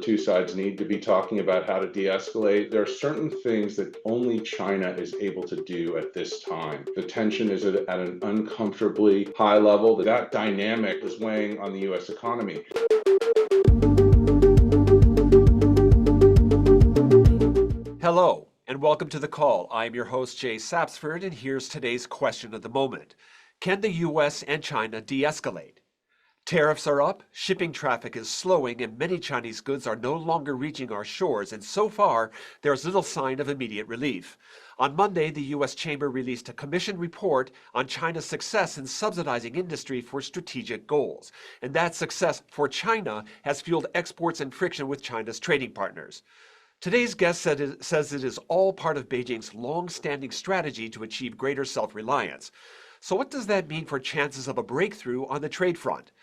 two sides need to be talking about how to de-escalate. There are certain things that only China is able to do at this time. The tension is at an uncomfortably high level. That dynamic is weighing on the U.S. economy. Hello, and welcome to The Call. I'm your host, Jay Sapsford, and here's today's question of the moment. Can the U.S. and China de-escalate? Tariffs are up, shipping traffic is slowing, and many Chinese goods are no longer reaching our shores, and so far, there's little sign of immediate relief. On Monday, the U.S. Chamber released a commissioned report on China's success in subsidizing industry for strategic goals. And that success for China has fueled exports and friction with China's trading partners. Today's guest says it is all part of Beijing's long-standing strategy to achieve greater self-reliance. So what does that mean for chances of a breakthrough on the trade front?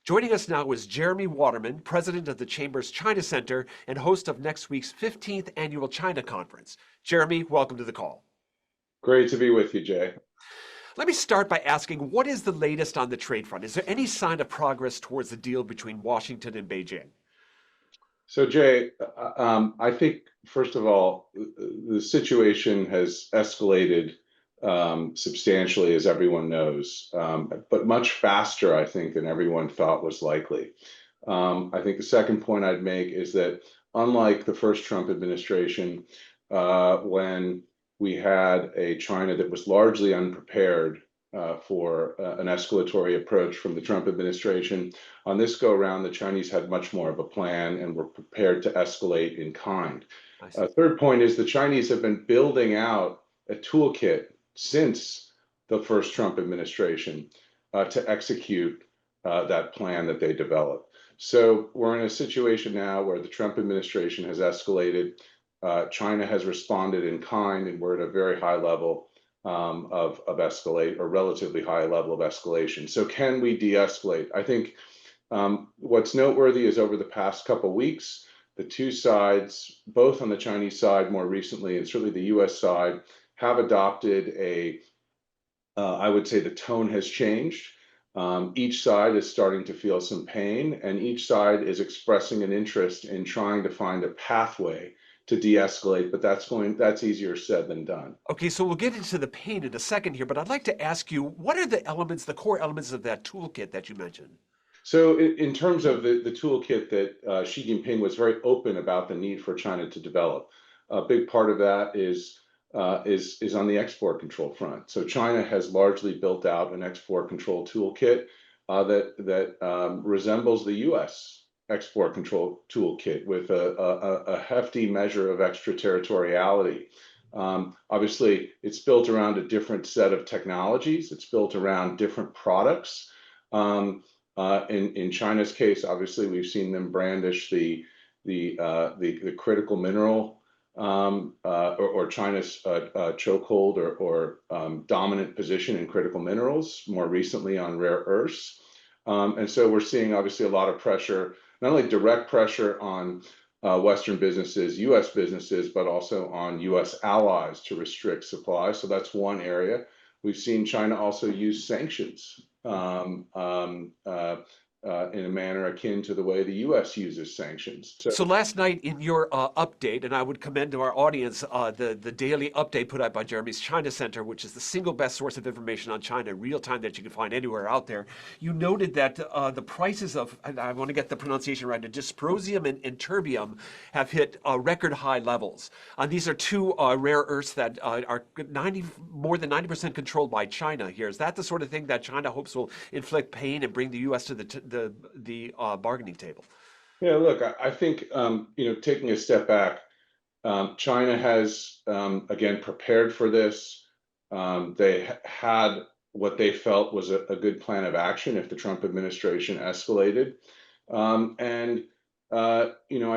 Joining us now is Jeremie Waterman, president of the Chamber's China Center and host of next week's 15th Annual China Conference. Jeremie, welcome to The Call. Great to be with you, Jay. Let me start by asking, what is the latest on the trade front? Is there any sign of progress towards the deal between Washington and Beijing? So, Jay, I think, first of all, the situation has escalated substantially, as everyone knows, but much faster, I think, than everyone thought was likely. I think the second point I'd make is that unlike the first Trump administration, when we had a China that was largely unprepared for an escalatory approach from the Trump administration, on this go-around, the Chinese had much more of a plan and were prepared to escalate in kind. Third point is the Chinese have been building out a toolkit since the first Trump administration to execute that plan that they developed. So we're in a situation now where the Trump administration has escalated, China has responded in kind, and we're at a very high level of escalate, or relatively high level of escalation. So can we de-escalate? I think what's noteworthy is over the past couple of weeks, the two sides, both on the Chinese side more recently and certainly the U.S. side, have adopted I would say the tone has changed. Each side is starting to feel some pain, and each side is expressing an interest in trying to find a pathway to de-escalate, but that's easier said than done. Okay, so we'll get into the pain in a second here, but I'd like to ask you, what are the elements, the core elements of that toolkit that you mentioned? So in terms of the toolkit that Xi Jinping was very open about the need for China to develop, a big part of that is on the export control front. So China has largely built out an export control toolkit that resembles the U.S. export control toolkit with a hefty measure of extraterritoriality. Obviously, it's built around a different set of technologies. It's built around different products. In China's case, obviously, we've seen them brandish the critical mineral or China's chokehold or dominant position in critical minerals, more recently on rare earths. And so we're seeing obviously a lot of pressure, not only direct pressure on Western businesses, U.S. businesses, but also on U.S. allies to restrict supply. So that's one area. We've seen China also use sanctions in a manner akin to the way the U.S. uses sanctions. So last night in your update, and I would commend to our audience the daily update put out by Jeremie's China Center, which is the single best source of information on China in real time that you can find anywhere out there. You noted that the prices of, and I want to get the pronunciation right, dysprosium and terbium have hit record high levels. These are two rare earths that are more than 90% controlled by China here. Is that the sort of thing that China hopes will inflict pain and bring the U.S. to the bargaining table? Yeah, look, I think, taking a step back, China has, again, prepared for this. They had what they felt was a good plan of action if the Trump administration escalated. I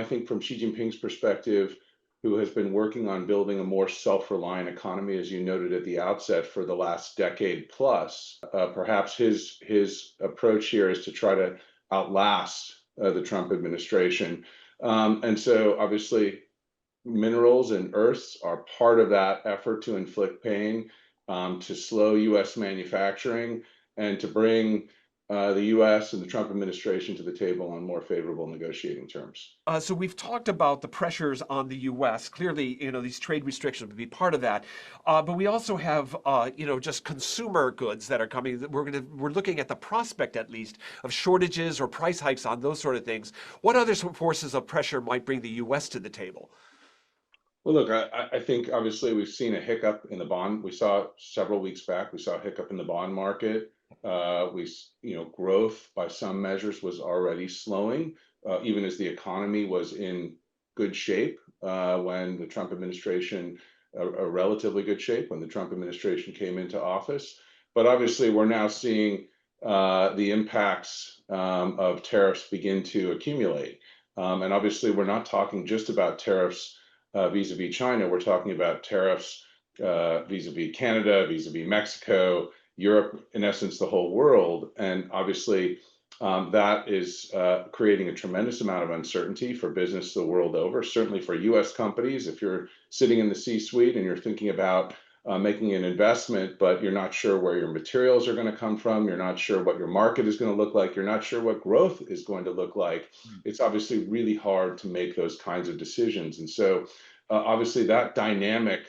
think from Xi Jinping's perspective, who has been working on building a more self-reliant economy, as you noted at the outset, for the last decade plus, perhaps his approach here is to try to outlast the Trump administration. And so obviously minerals and earths are part of that effort to inflict pain, to slow U.S. manufacturing, and to bring the U.S. and the Trump administration to the table on more favorable negotiating terms. So we've talked about the pressures on the U.S. Clearly, these trade restrictions would be part of that. But we also have, just consumer goods that are coming. We're looking at the prospect, at least, of shortages or price hikes on those sort of things. What other forces of pressure might bring the U.S. to the table? Well, look, I think obviously we've seen a hiccup in the bond. We saw several weeks back. We saw a hiccup in the bond market. Growth by some measures was already slowing, even as the economy was in good shape when the Trump administration, a relatively good shape when the Trump administration came into office. But obviously, we're now seeing the impacts of tariffs begin to accumulate. And obviously, we're not talking just about tariffs vis-a-vis China. We're talking about tariffs vis-a-vis Canada, vis-a-vis Mexico, Europe, in essence, the whole world. And obviously, that is creating a tremendous amount of uncertainty for business the world over, certainly for U.S. companies. If you're sitting in the C-suite and you're thinking about making an investment, but you're not sure where your materials are going to come from, you're not sure what your market is going to look like, you're not sure what growth is going to look like, it's obviously really hard to make those kinds of decisions. And so obviously that dynamic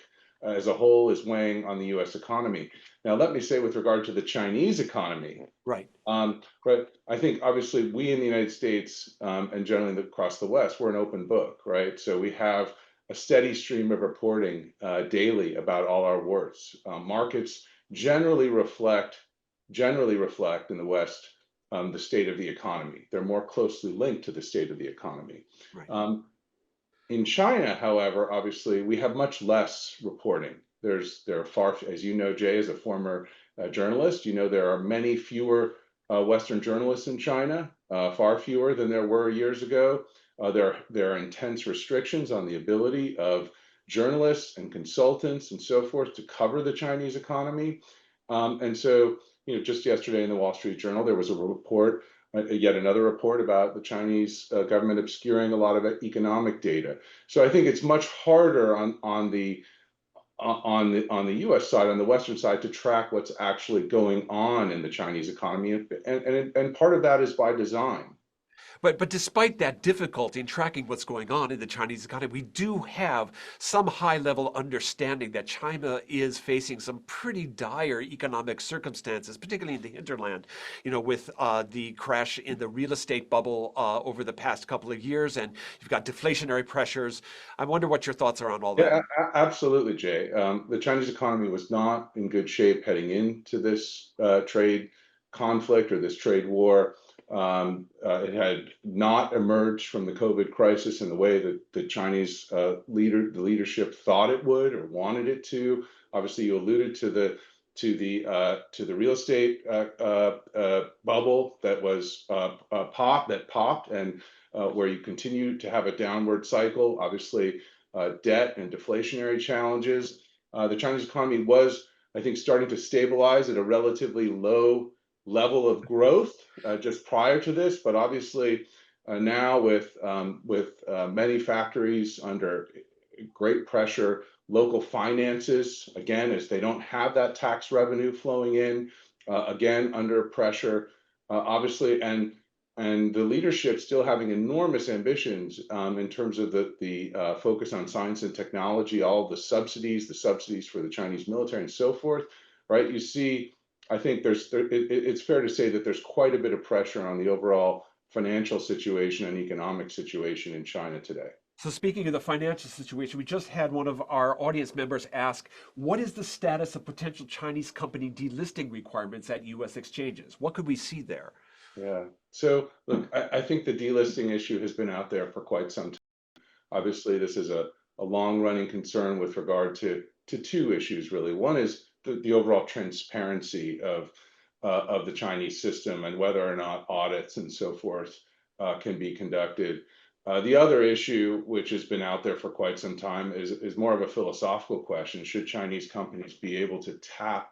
as a whole is weighing on the U.S. economy. Now, let me say with regard to the Chinese economy, Right. but I think obviously we in the United States and generally across the West, we're an open book, right? So we have a steady stream of reporting daily about all our works. Markets generally reflect in the West the state of the economy. They're more closely linked to the state of the economy. Right. In China, however, obviously we have much less reporting. There are far, as you know, Jay, as a former journalist, there are many fewer Western journalists in China, far fewer than there were years ago. There are intense restrictions on the ability of journalists and consultants and so forth to cover the Chinese economy. And so, just yesterday in the Wall Street Journal, there was a report, yet another report about the Chinese government obscuring a lot of economic data. So I think it's much harder on the U.S. side, on the Western side, to track what's actually going on in the Chinese economy, and part of that is by design. But despite that difficulty in tracking what's going on in the Chinese economy, we do have some high-level understanding that China is facing some pretty dire economic circumstances, particularly in the hinterland, with the crash in the real estate bubble over the past couple of years, and you've got deflationary pressures. I wonder what your thoughts are on all that. Yeah, absolutely, Jay. The Chinese economy was not in good shape heading into this trade conflict or this trade war. It had not emerged from the COVID crisis in the way that the Chinese leadership thought it would or wanted it to. Obviously, you alluded to the real estate bubble that was popped, and where you continue to have a downward cycle. Obviously, debt and deflationary challenges. The Chinese economy was, I think, starting to stabilize at a relatively low level of growth just prior to this, but obviously now with many factories under great pressure, local finances, again, as they don't have that tax revenue flowing in, again, under pressure, obviously, and the leadership still having enormous ambitions in terms of the focus on science and technology, all the subsidies for the Chinese military and so forth, right? You see, I think it's fair to say that there's quite a bit of pressure on the overall financial situation and economic situation in China today. So speaking of the financial situation, we just had one of our audience members ask, what is the status of potential Chinese company delisting requirements at U.S. exchanges? What could we see there? Yeah. So look, I think the delisting issue has been out there for quite some time. Obviously, this is a long-running concern with regard to two issues, really. One is the overall transparency of the Chinese system and whether or not audits and so forth can be conducted. The other issue, which has been out there for quite some time, is more of a philosophical question. Should Chinese companies be able to tap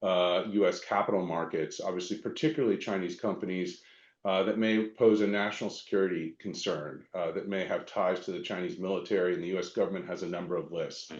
U.S. capital markets, obviously, particularly Chinese companies that may pose a national security concern, that may have ties to the Chinese military, and the U.S. government has a number of lists.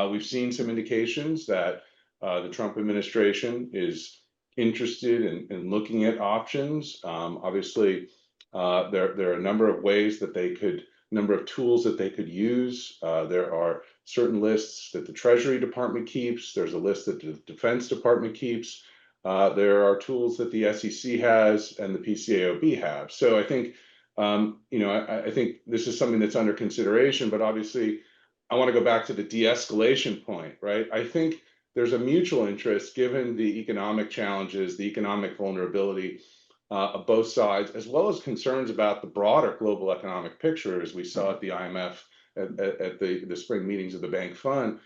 We've seen some indications that the Trump administration is interested in looking at options. Obviously, there are a number of ways that they could, number of tools that they could use. There are certain lists that the Treasury Department keeps. There's a list that the Defense Department keeps. There are tools that the SEC has and the PCAOB have. So I think, I think this is something that's under consideration, but obviously I want to go back to the de-escalation point, right? I think there's a mutual interest given the economic challenges, the economic vulnerability of both sides, as well as concerns about the broader global economic picture, as we saw at the IMF at the spring meetings of the Bank Fund,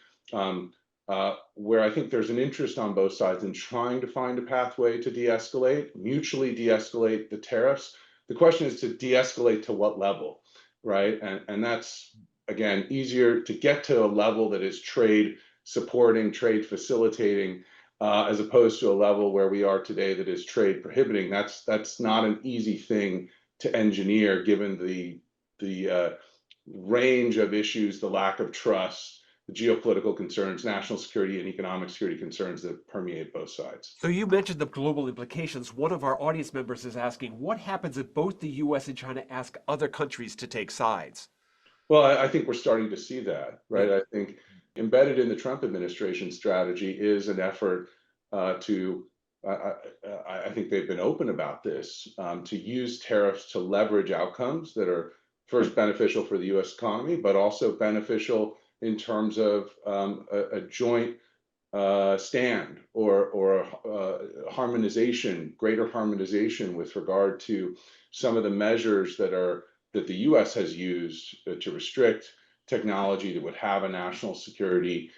where I think there's an interest on both sides in trying to find a pathway to de-escalate, mutually de-escalate the tariffs. The question is to de-escalate to what level, right? And that's, again, easier to get to a level that is trade supporting, trade facilitating, as opposed to a level where we are today that is trade prohibiting. That's not an easy thing to engineer, given the range of issues, the lack of trust, the geopolitical concerns, national security and economic security concerns that permeate both sides. So you mentioned the global implications. One of our audience members is asking, what happens if both the U.S. and China ask other countries to take sides? Well, I think we're starting to see that, Yeah. right? I think embedded in the Trump administration strategy is an effort to, I think they've been open about this, to use tariffs to leverage outcomes that are first beneficial for the U.S. economy, but also beneficial in terms of a joint stand or harmonization, greater harmonization with regard to some of the measures that the U.S. has used to restrict technology that would have a national security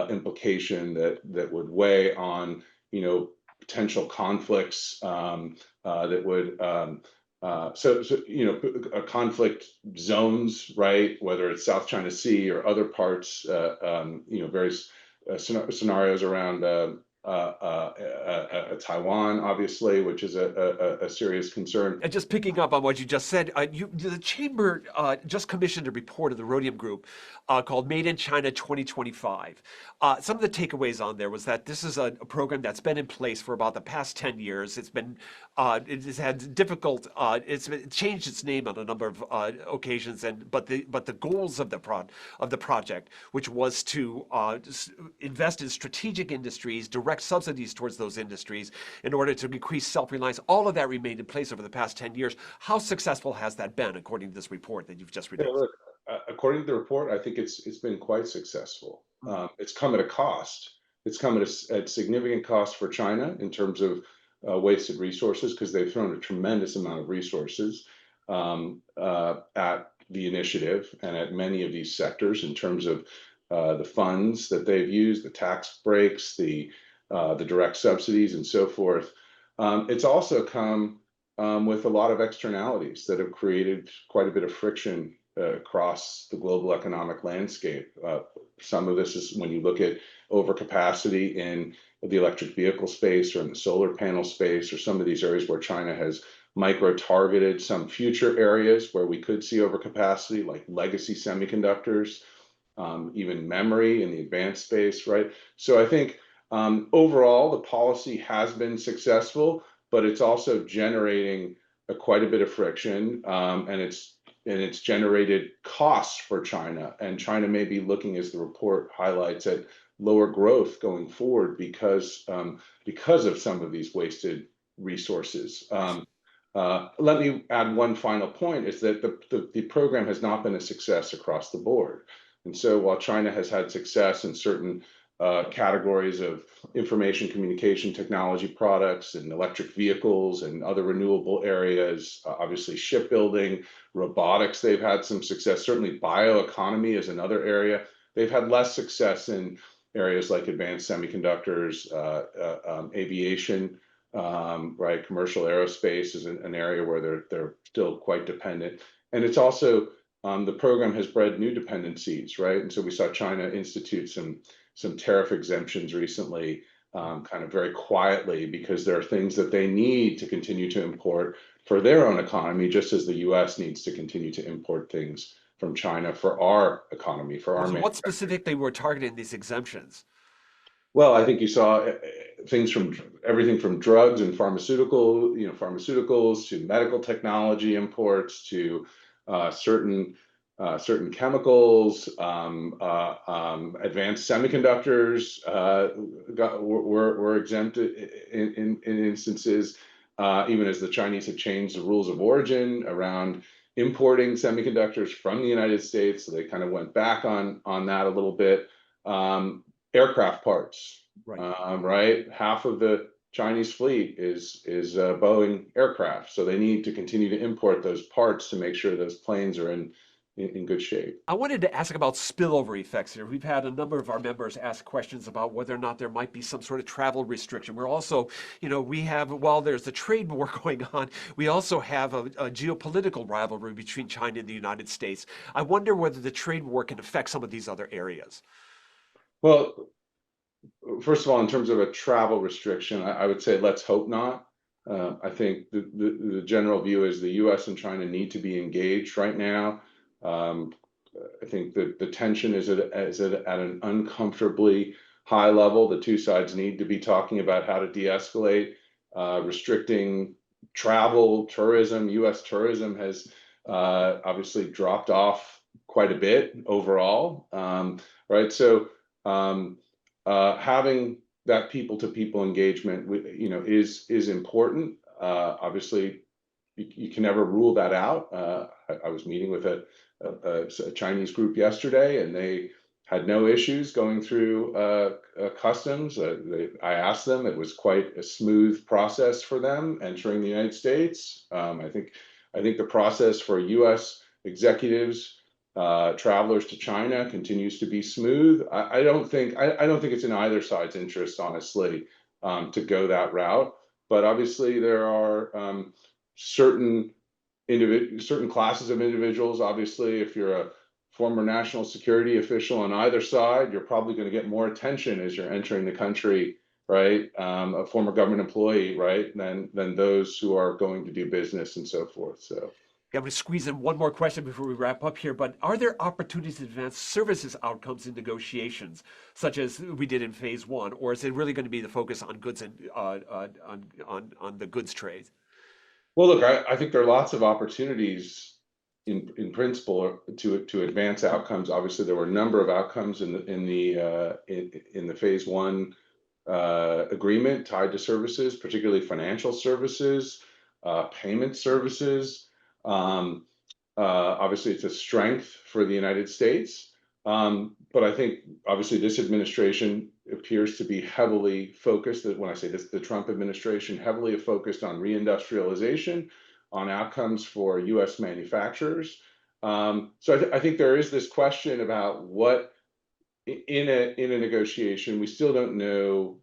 implication that would weigh on, potential conflicts that would conflict zones, right? Whether it's South China Sea or other parts, various scenarios around Taiwan, obviously, which is a serious concern. And just picking up on what you just said, the Chamber just commissioned a report of the Rhodium Group called Made in China 2025. Some of the takeaways on there was that this is a program that's been in place for about the past 10 years. It has had difficult, it's changed its name on a number of occasions, but the goals of the project, which was to invest in strategic industries, direct subsidies towards those industries in order to increase self-reliance, all of that remained in place over the past 10 years. How successful has that been, according to this report that you've just Yeah, released? look, according to the report, I think it's been quite successful. It's come at a cost. It's come at significant cost for China in terms of wasted resources, because they've thrown a tremendous amount of resources at the initiative and at many of these sectors in terms of the funds that they've used, the tax breaks, the direct subsidies, and so forth. It's also come with a lot of externalities that have created quite a bit of friction across the global economic landscape. Some of this is when you look at overcapacity in the electric vehicle space or in the solar panel space, or some of these areas where China has micro-targeted some future areas where we could see overcapacity, like legacy semiconductors, even memory in the advanced space, right? So I think overall, the policy has been successful, but it's also generating quite a bit of friction, and it's generated costs for China. And China may be looking, as the report highlights, at lower growth going forward because of some of these wasted resources. Let me add one final point: is that the program has not been a success across the board. And so while China has had success in certain categories of information communication technology products and electric vehicles and other renewable areas, obviously shipbuilding, robotics, they've had some success. Certainly bioeconomy is another area. They've had less success in areas like advanced semiconductors, aviation, right? Commercial aerospace is an area where they're still quite dependent. And it's also, the program has bred new dependencies, right? And so we saw China institute some tariff exemptions recently, kind of very quietly, because there are things that they need to continue to import for their own economy, just as the U.S. needs to continue to import things from China for our economy, for our So what manufacturing. specifically were targeting these exemptions? Well, I think you saw things from everything from drugs and pharmaceuticals to medical technology imports to certain certain chemicals, advanced semiconductors were exempt in instances, even as the Chinese had changed the rules of origin around importing semiconductors from the United States. So they kind of went back on that a little bit. Aircraft parts, Right. right? Half of the Chinese fleet is Boeing aircraft, so they need to continue to import those parts to make sure those planes are in good shape. I wanted to ask about spillover effects here. We've had a number of our members ask questions about whether or not there might be some sort of travel restriction. We're also, we have, while there's a trade war going on, we also have a geopolitical rivalry between China and the United States. I wonder whether the trade war can affect some of these other areas. Well, first of all, in terms of a travel restriction, I would say let's hope not. I think the general view is the U.S. and China need to be engaged right now. Um, I think that the tension is at an uncomfortably high level. The two sides need to be talking about how to de-escalate, restricting travel, tourism. U.S. tourism has obviously dropped off quite a bit overall, right? So having that people-to-people engagement, is important. Obviously, you can never rule that out. I was meeting with a Chinese group yesterday, and they had no issues going through customs. I asked them; it was quite a smooth process for them entering the United States. I think the process for U.S. executives, travelers to China, continues to be smooth. I don't think it's in either side's interest, honestly, to go that route. But obviously, there are certain certain classes of individuals. Obviously, if you're a former national security official on either side, you're probably going to get more attention as you're entering the country, right? A former government employee, right? Than those who are going to do business and so forth. So. I'm going to squeeze in one more question before we wrap up here, but are there opportunities to advance services outcomes in negotiations, such as we did in phase one, or is it really going to be the focus on goods and on the goods trade? Well, look, I think there are lots of opportunities in principle to advance outcomes. Obviously, there were a number of outcomes in the phase one agreement tied to services, particularly financial services, payment services. Um, Obviously, it's a strength for the United States. But I think obviously this administration appears to be heavily focused, that when I say this, the Trump administration heavily focused on reindustrialization, on outcomes for US manufacturers. So I think there is this question about what in a negotiation, we still don't know,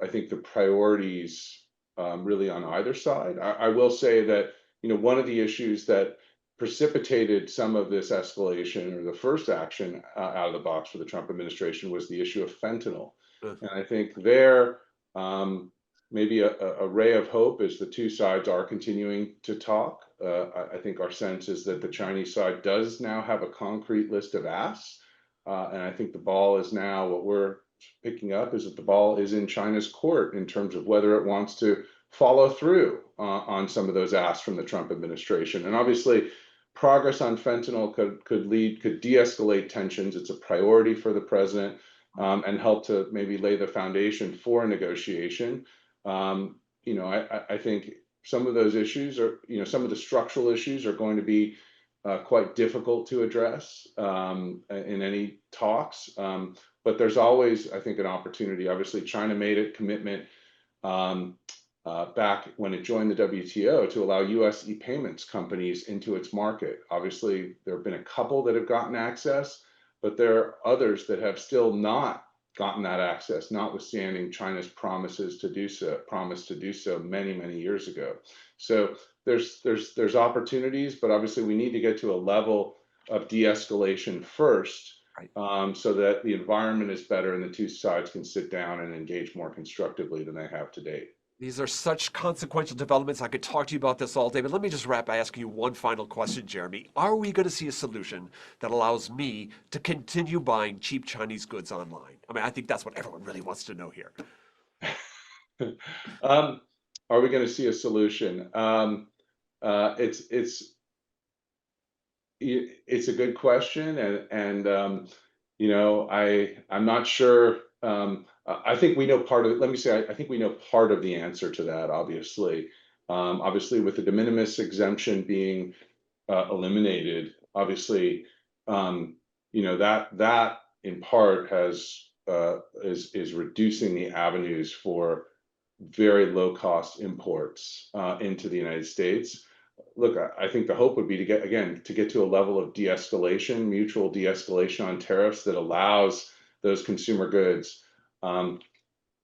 I think, the priorities really on either side. I will say that, one of the issues that precipitated some of this escalation, or the first action out of the box for the Trump administration, was the issue of fentanyl. Uh, And I think there, maybe a ray of hope is the two sides are continuing to talk. I think our sense is that the Chinese side does now have a concrete list of asks. And I think the ball is now, what we're picking up is that the ball is in China's court in terms of whether it wants to follow through on some of those asks from the Trump administration. And obviously, progress on fentanyl could de-escalate tensions. It's a priority for the president, and help to maybe lay the foundation for a negotiation. I think some of those issues are, some of the structural issues are going to be quite difficult to address in any talks. But there's always, I think, an opportunity. Obviously, China made a commitment back when it joined the WTO to allow U.S. e-payments companies into its market. Obviously, there have been a couple that have gotten access, but there are others that have still not gotten that access, notwithstanding China's promise to do so many, many years ago. So there's opportunities, but obviously we need to get to a level of de-escalation first, right. So that the environment is better and the two sides can sit down and engage more constructively than they have to date. These are such consequential developments. I could talk to you about this all day, but let me just wrap by asking you one final question, Jeremie. Are we going to see a solution that allows me to continue buying cheap Chinese goods online? I mean, I think that's what everyone really wants to know here. Um, are we going to see a solution? It's it's a good question, and I'm not sure. I think we know part of it. Let me say, I think we know part of the answer to that. Obviously, with the de minimis exemption being eliminated, obviously, that in part is reducing the avenues for very low cost imports into the United States. Look, I think the hope would be to get to a level of de-escalation, mutual de-escalation on tariffs that allows those consumer goods.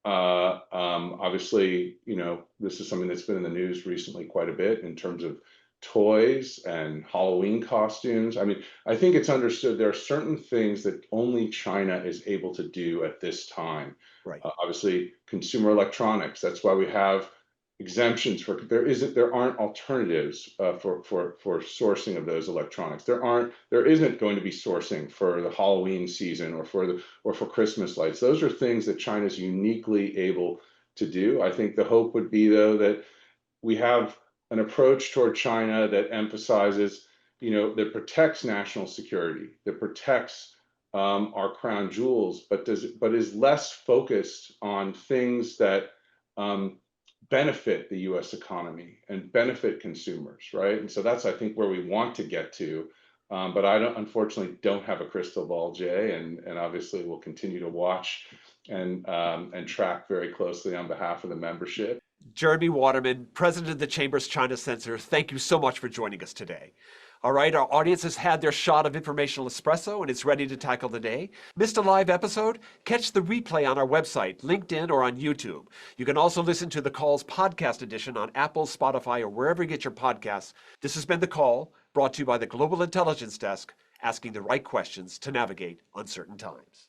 Obviously, this is something that's been in the news recently quite a bit in terms of toys and Halloween costumes. I mean, I think it's understood there are certain things that only China is able to do at this time. Right. Obviously, consumer electronics. That's why we have exemptions for there aren't alternatives for sourcing of those electronics. There isn't going to be sourcing for the Halloween season or for Christmas lights. Those are things that China's uniquely able to do. I think the hope would be, though, that we have an approach toward China that emphasizes, that protects national security, that protects our crown jewels, but is less focused on things that benefit the U.S. economy and benefit consumers, right? And so that's, I think, where we want to get to. But I unfortunately don't have a crystal ball, Jay, and obviously we'll continue to watch and track very closely on behalf of the membership. Jeremie Waterman, president of the Chamber's China Center, thank you so much for joining us today. All right, our audience has had their shot of informational espresso and is ready to tackle the day. Missed a live episode? Catch the replay on our website, LinkedIn, or on YouTube. You can also listen to The Call's podcast edition on Apple, Spotify, or wherever you get your podcasts. This has been The Call, brought to you by the Global Intelligence Desk, asking the right questions to navigate uncertain times.